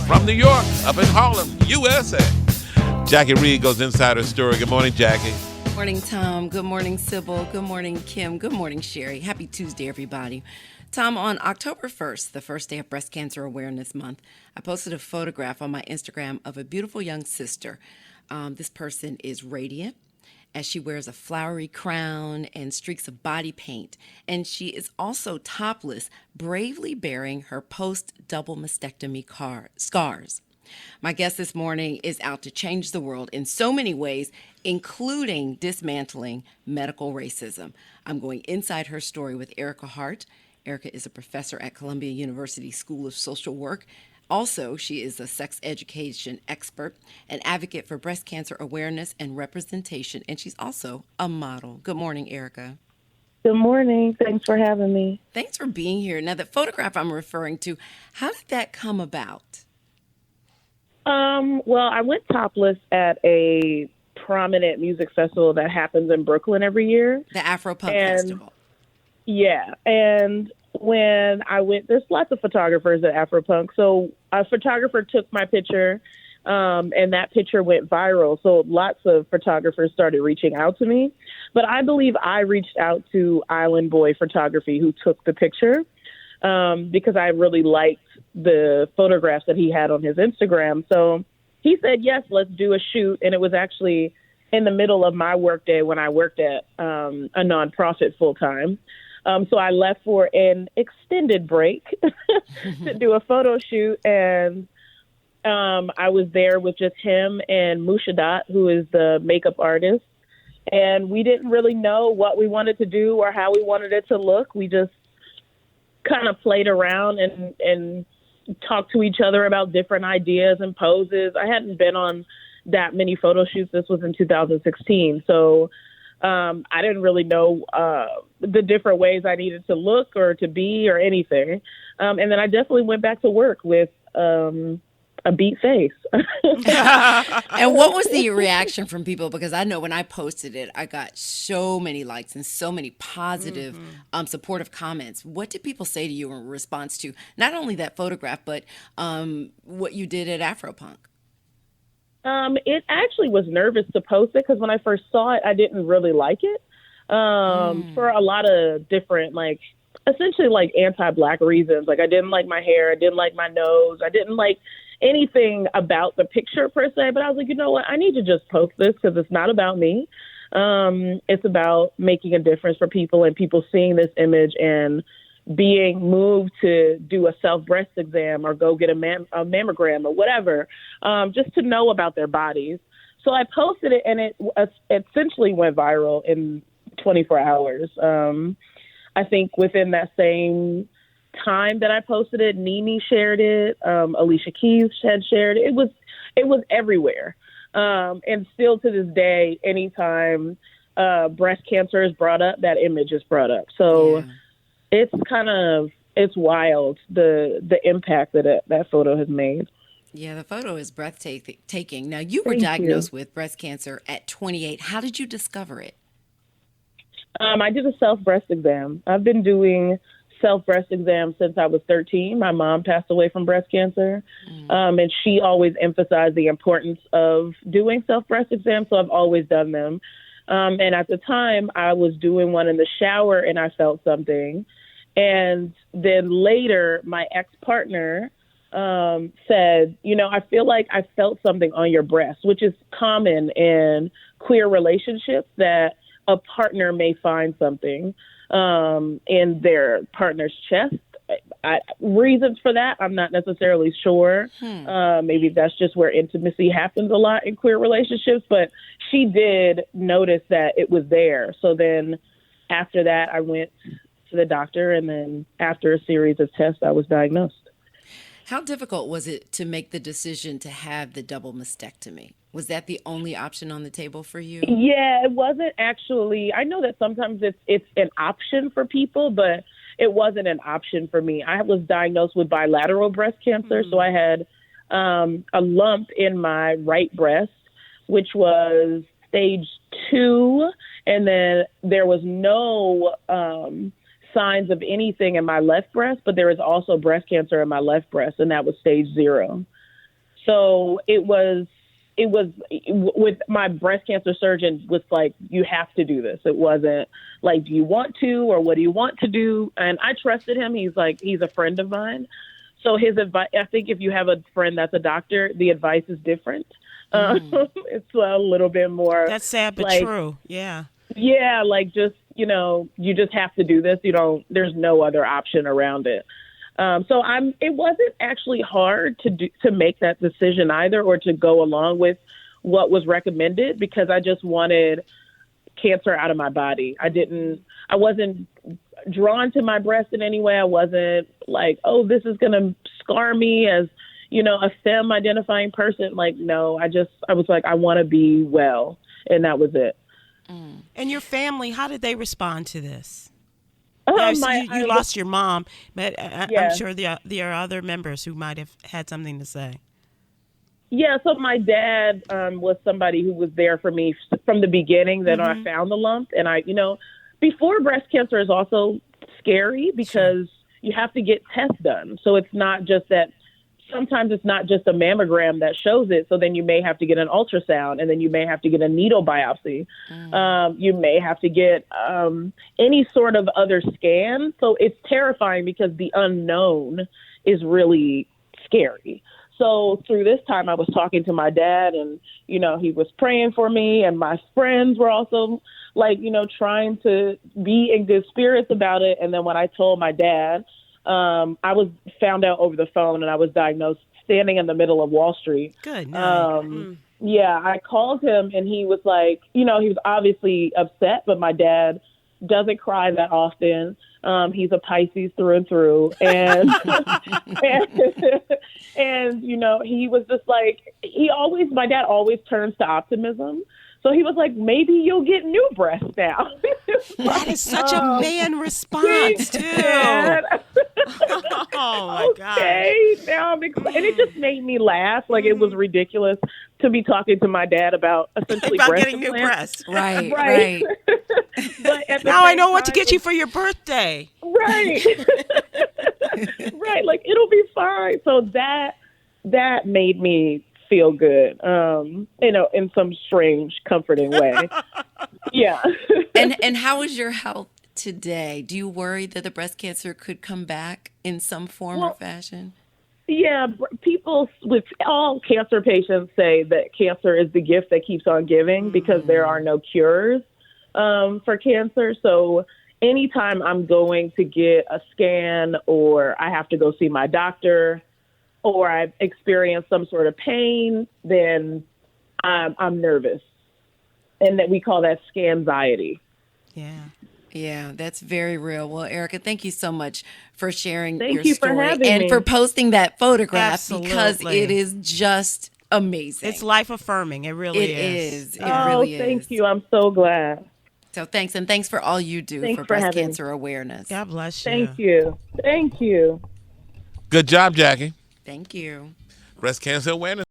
from New York, up in Harlem, USA. Jackie Reed goes inside her story. Good morning, Jackie. Good morning, Tom. Good morning, Sybil. Good morning, Kim. Good morning, Sherry. Happy Tuesday, everybody. Tom, on October 1st, the first day of Breast Cancer Awareness Month, I posted a photograph on my Instagram of a beautiful young sister. This person is radiant as she wears a flowery crown and streaks of body paint. And she is also topless, bravely bearing her post-double mastectomy scars. My guest this morning is out to change the world in so many ways, including dismantling medical racism. I'm going inside her story with Erica Hart. Erica is a professor at Columbia University School of Social Work. Also, she is a sex education expert, an advocate for breast cancer awareness and representation, and she's also a model. Good morning, Erica. Good morning. Thanks for having me. Thanks for being here. Now, the photograph I'm referring to, how did that come about? Well, I went topless at a prominent music festival that happens in Brooklyn every year. The Afro-Punk Festival. Yeah, and when I went, there's lots of photographers at Afropunk. So a photographer took my picture, and that picture went viral. So lots of photographers started reaching out to me. But I believe I reached out to Island Boy Photography, who took the picture, because I really liked the photographs that he had on his Instagram. So he said, yes, let's do a shoot. And it was actually in the middle of my workday when I worked at a nonprofit full time. So I left for an extended break to do a photo shoot. And I was there with just him and Mushadat, who is the makeup artist. And we didn't really know what we wanted to do or how we wanted it to look. We just kind of played around and talked to each other about different ideas and poses. I hadn't been on that many photo shoots. This was in 2016. So I didn't really know the different ways I needed to look or to be or anything. And then I definitely went back to work with a beat face. And what was the reaction from people? Because I know when I posted it, I got so many likes and so many positive, supportive comments. What did people say to you in response to not only that photograph, but what you did at Afropunk? It actually was nervous to post it because when I first saw it, I didn't really like it for a lot of different, essentially anti-Black reasons. Like I didn't like my hair. I didn't like my nose. I didn't like anything about the picture per se. But I was like, you know what? I need to just post this because it's not about me. It's about making a difference for people and people seeing this image and being moved to do a self-breast exam or go get a mammogram or whatever, just to know about their bodies. So I posted it, and it essentially went viral in 24 hours. I think within that same time that I posted it, Nene shared it, Alicia Keys had shared it. It was everywhere. And still to this day, anytime breast cancer is brought up, that image is brought up. So it's wild, the impact that photo has made. Yeah, the photo is breathtaking. Now, you were diagnosed with breast cancer at 28. How did you discover it? I did a self-breast exam. I've been doing self-breast exams since I was 13. My mom passed away from breast cancer, and she always emphasized the importance of doing self-breast exams, so I've always done them. And at the time, I was doing one in the shower, and I felt something. And then later, my ex-partner said, I feel like I felt something on your breast, which is common in queer relationships, that a partner may find something in their partner's chest. Reasons for that, I'm not necessarily sure. Maybe that's just where intimacy happens a lot in queer relationships, but she did notice that it was there. So then after that, I went to the doctor, and then after a series of tests, I was diagnosed. How difficult was it to make the decision to have the double mastectomy? Was that the only option on the table for you? Yeah, it wasn't actually. I know that sometimes it's an option for people, but it wasn't an option for me. I was diagnosed with bilateral breast cancer, so I had a lump in my right breast, which was stage 2, and then there was no signs of anything in my left breast, but there was also breast cancer in my left breast, and that was stage 0. So it was with my breast cancer surgeon was like, you have to do this. It wasn't like, do you want to, or what do you want to do? And I trusted him. He's a friend of mine. So his advice, I think if you have a friend that's a doctor, the advice is different. It's a little bit more. That's sad, but like, true. Yeah. Yeah. Like just, you just have to do this. There's no other option around it. It wasn't actually hard to make that decision either, or to go along with what was recommended, because I just wanted cancer out of my body. I wasn't drawn to my breast in any way. I wasn't like, oh, this is going to scar me as, a femme identifying person. Like, no, I was like, I want to be well. And that was it. And your family, how did they respond to this? You lost your mom, but I'm sure there are other members who might have had something to say. Yeah, so my dad was somebody who was there for me from the beginning that I found the lump. And before, breast cancer is also scary because you have to get tests done. So it's not just that. Sometimes it's not just a mammogram that shows it. So then you may have to get an ultrasound, and then you may have to get a needle biopsy. You may have to get any sort of other scan. So it's terrifying because the unknown is really scary. So through this time, I was talking to my dad, and, he was praying for me, and my friends were also trying to be in good spirits about it. And then when I told my dad, I was found out over the phone, and I was diagnosed standing in the middle of Wall Street. Good. Yeah, I called him, and he was like, he was obviously upset, but my dad doesn't cry that often. He's a Pisces through and through. And, and, he was just like, my dad always turns to optimism. So he was like, maybe you'll get new breasts now. That is such a man response, too. Oh, my God. Okay, now I'm excited. And it just made me laugh. Like, it was ridiculous to be talking to my dad about essentially about breast getting new breasts. Right. But now I know what to get you for your birthday. Right. Right. Like, it'll be fine. So that made me feel good, in some strange, comforting way. Yeah. And how is your health today? Do you worry that the breast cancer could come back in some form or fashion? Yeah, people with all cancer patients say that cancer is the gift that keeps on giving because there are no cures for cancer. So anytime I'm going to get a scan, or I have to go see my doctor, or I experience some sort of pain, then I'm nervous. And that we call that scanxiety. Yeah, that's very real. Well, Erica, thank you so much for sharing Thank your you story for having and me. for posting that photograph. Absolutely. Because it is just amazing. It's life affirming. It really is. It Oh, really is. thank you. I'm so glad. So thanks, and thanks for all you do Thanks for for breast having me. cancer awareness. God bless you. Thank you. Thank you. Good job, Jackie. Thank you. Breast cancer awareness.